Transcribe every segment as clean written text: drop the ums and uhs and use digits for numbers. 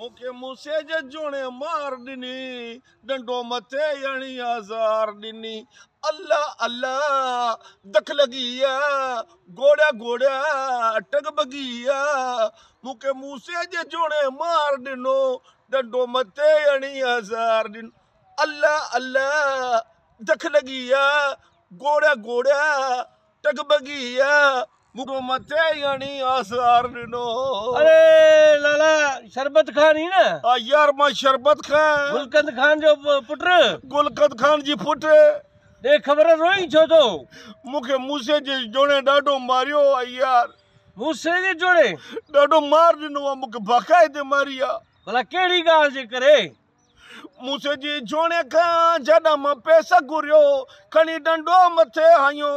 मुखे मूसे जे जोणे मार ॾिनी डंडो मथे अणी आज़ार ॾिनी अल्लाह अल्लाह दख लगी गोड़ा गोड़ा टग बगी मुखे मूसे जे जोणे मार ॾिनो डंडो मथे अणी आज़ार ॾिनो अल्लाह अल्लाह दख लगी गोड़ा गोड़ा टग बगी मुको मथे अणी आज़ार ॾिनो। अरे लाला शरबत खान ही ना? यार मां शरबत खान गुलकंद खान जो पुट। गुलकंद खान जी पुट। देख खबर रोई छो तो? मुखे मूसे जे जोणे ॾाढो मारियो यार। मूसे जे जोणे ॾाढो मार ॾिनो आहे मुखे बाक़ाइदे मारी आहे। भला कहिड़ी ॻाल्हि जे करे? मूसे जी जोणे खां जॾहिं मां पैसा घुरियो खणी डंडो मथे हयो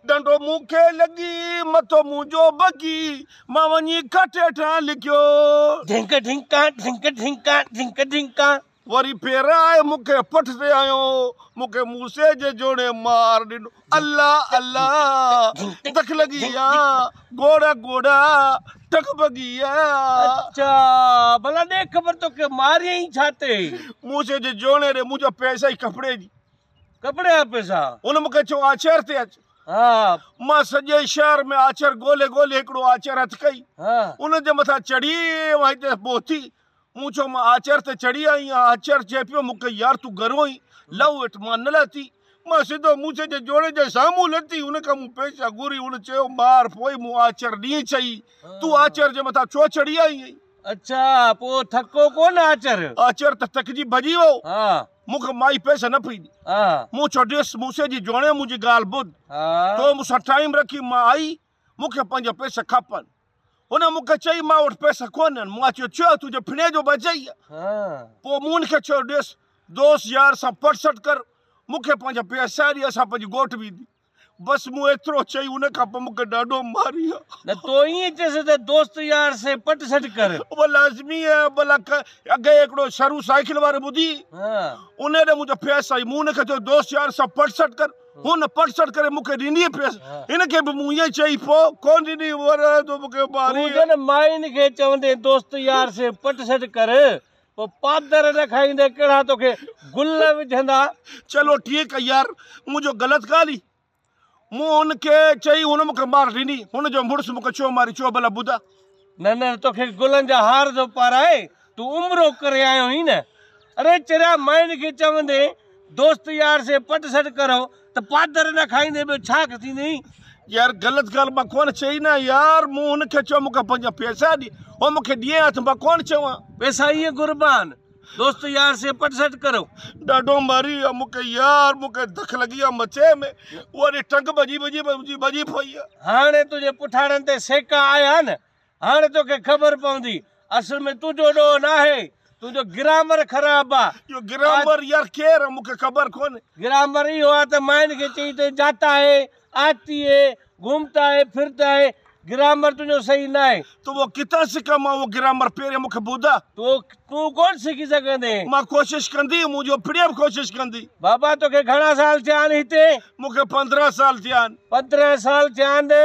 डंडो मूंखे लॻी मथो मुंहिंजो बगी मां वञी खट हेठां लिखियो ढिंक ढिंका ढिंक ढिंका ढिंक ढिंका। वरी फेराए मूंखे पठ ते आयो मूंखे मूसे जे जोणे मार ॾिनो अल्लाह अल्लाह दख लगी गोड़ा गोड़ा टक बगी अच्छा भला दे खबर तो के मारिया ही छाते? मूसे जे जोणे रे मुंहिंजा पैसा ही कपिड़े जी कपिड़े जा पैसा उन मूंखे चयो आचर ते अच। हाँ मां सॼे शहर में आचर ॻोल्हे ॻोल्हे हिकिड़ो आचर हथ कई उन जे मथां चढ़ी हिते पहुती मूं चयो मां आचर ते चढ़ी आई आहियां। आचर चए पियो मूंखे यार तूं घरो ई लव वटि मां न लथी मां सिधो मूसे जे जोड़े जे साम्हूं लथी उन खां मूं पैसा घुरी उन चयो मार पोइ मूं आचर ॾींहुं चई तूं आचर जे मथां छो चढ़ी आई आहीं? अच्छा पोइ थको कोन आचर? आचर त थकिजी भॼी वियो। हाँ मूंखे माई पैसा न पई ॾे। मूं चयो ॾिस मूसे जी जोणे मुंहिंजी ॻाल्हि ॿुध तो मूंसां टाइम रखी मां आई मूंखे पंहिंजा पैसा खपनि। हुन मूंखे चई मां वटि पैसा कोन्हनि। मां चयो तुंहिंजे फिणे जो बचई पोइ मूं हुनखे चयो ॾिस दोस्त यार सां पटसट कर मूंखे पंहिंजा पैसा ॾे असां पंहिंजी घोट बि ॾी बसि मूं एतिरो चई उन खां पोइ मूंखे ॾाढो मारी न तो ईअं चएसि त दोस्त यार से पट सट कर वो लाज़मी है भला अॻे हिकिड़ो शरू साइकिल वारो ॿुधी उन ॾे मुंहिंजा पैसा आई मूं हुनखे चयो दोस्त यार सां पटसट कर हुन पटसट करे मूंखे ॾिनी पैसा हिनखे बि मूं ईअं चई पोइ कोन ॾिनी वरे तो मूंखे मारी न माइन खे चवंदे दोस्त यार से पट सट कर पोइ पादर न खाईंदे कहिड़ा तोखे गुल विझंदा। चलो ठीकु आहे यार मुंहिंजो ग़लति ॻाल्हि मूं हुनखे चई हुन मूंखे मार ॾिनी हुनजो मुड़ुसु मूंखे छो मारी चयो भला ॿुधा। न न तोखे गुलनि जा हार जो पाराए तूं उमिरो करे आयो ही न। अरे चरिया माइन खे चवंदे दोस्त यार से पट सट करो त पादर न खाईंदे ॿियो छा थींदी? यार ग़लति ॻाल्हि मां कोन चई न यार मूं हुनखे चयो मूंखे पंहिंजा पैसा ॾे हो मूंखे ॾिए हथ मां कोन चवां पैसा इहे कुर्बान दोस्त यार से पट सट करो। ॾाढो मारी आहे मूंखे यार मूंखे दख लॻी आहे मथे में वरी टंग भॼी भॼी भॼी पई आहे। हाणे तुंहिंजे पुठाड़नि ते सेका आया न हाणे तोखे ख़बर पवंदी असल में तुंहिंजो ॾोह न आहे तुंहिंजो ग्रामर ख़राबु आहे। इहो ग्रामर यार केरु आहे मूंखे ख़बर कोन्हे। ग्रामर इहो आहे त माइन खे चई त जाता है आती है घुमता है फिरता है ग्रामर तुंहिंजो सही न आहे। तो वो किथां सिखां मां वो ग्रामर पहिरें मूंखे ॿुधा तूं कोन सिखी सघंदे। मां कोशिश कंदी मुंहिंजो पिणु बि कोशिश कंदी। बाबा तोखे घणा साल थिया आहिनि हिते? मूंखे 15 साल थिया आहिनि। 15 साल थिया आहिनि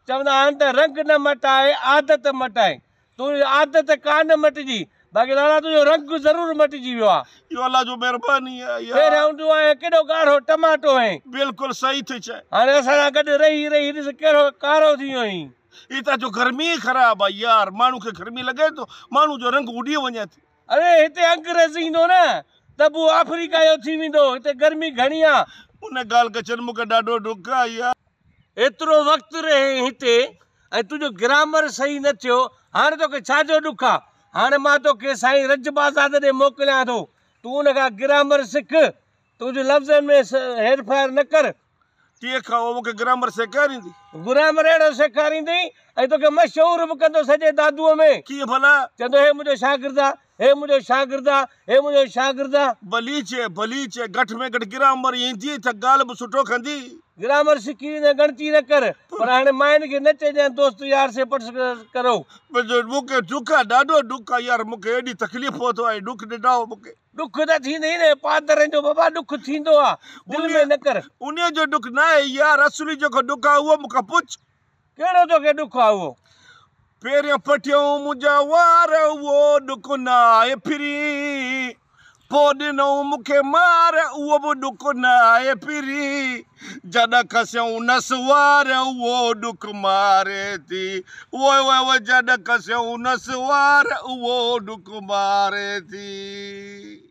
चवंदा आहिनि त रंग न मटाए आदत मटाए तूं आदत कान मटिजी बाक़ी लाला तुंहिंजो रंग ज़रूरु मटिजी वियो आहे। इहो अलाह जो महिरबानी आहे यार। पहिरियों हूंदो आहे केॾो ॻाढ़ो टमाटो आहे। बिल्कुलु सही थी चए। हाणे असां सां गॾु रही रही ॾिस कहिड़ो कारो थी वियो आहीं। हितां जो गर्मी ख़राबु आहे यार माण्हू खे गर्मी लॻे थो माण्हू जो रंग उॾी वञे थी। अरे हिते अंग्रेज़ ईंदो न त पोइ अफ्रीका जो थी वेंदो हिते गर्मी घणी आहे। उन ॻाल्हि खे चवनि मूंखे ॾाढो ॾुख आहे यार। एतिरो वक़्तु रहे हिते ऐं तुंहिंजो ग्रामर सही न थियो हाणे तोखे छाजो ॾुख आहे? हाणे मां तोखे साईं रजबाज़ाद ॾे मोकिलियां थो तूं उन खां ग्रामर सिख तुंहिंजे लफ़्ज़नि में हेर फेर न कर। ठीकु आहे उहो मूंखे ग्रामर सेखारींदी। ग्रामर अहिड़ो सेखारींदी ऐं तोखे मशहूरु बि कंदो सॼे दादूअ में। कीअं भला? चवंदो हे मुंहिंजो शागिर्द आहे हे मुंहिंजो शागिर्द आहे हे मुंहिंजो शागिर्द आहे। भली चए घटि में घटि ग्रामर ईंदी त ॻाल्हि बि सुठो कंदी। ग्रामर सिखी न गणती न कर पर हाणे माइन खे न चइजांइ दोस्त यार से पट करो। मूंखे ॾुख आहे ॾाढो ॾुख आहे यार मूंखे एॾी तकलीफ़ पहुतो आहे ॾुख ॾिठो मूंखे। ॾुख त थींदई न पादरनि जो बाबा ॾुख थींदो आहे दिलि में न कर। उन जो ॾुख न आहे यार असली जेको ॾुख आहे उहो मूंखां पुछ। कहिड़ो तोखे ॾुख आहे उहो? पहिरियों पटियूं मुंहिंजा वार उहो ॾुक न आहे फिरी पोइ ॾिनऊं मूंखे मार उहो बि ॾुक न आहे फिरी जॾ खसियऊं नसवार उहो ॾुक मारे थी उहो जॾ खसियऊं नसवार उहो ॾुक मारे थी।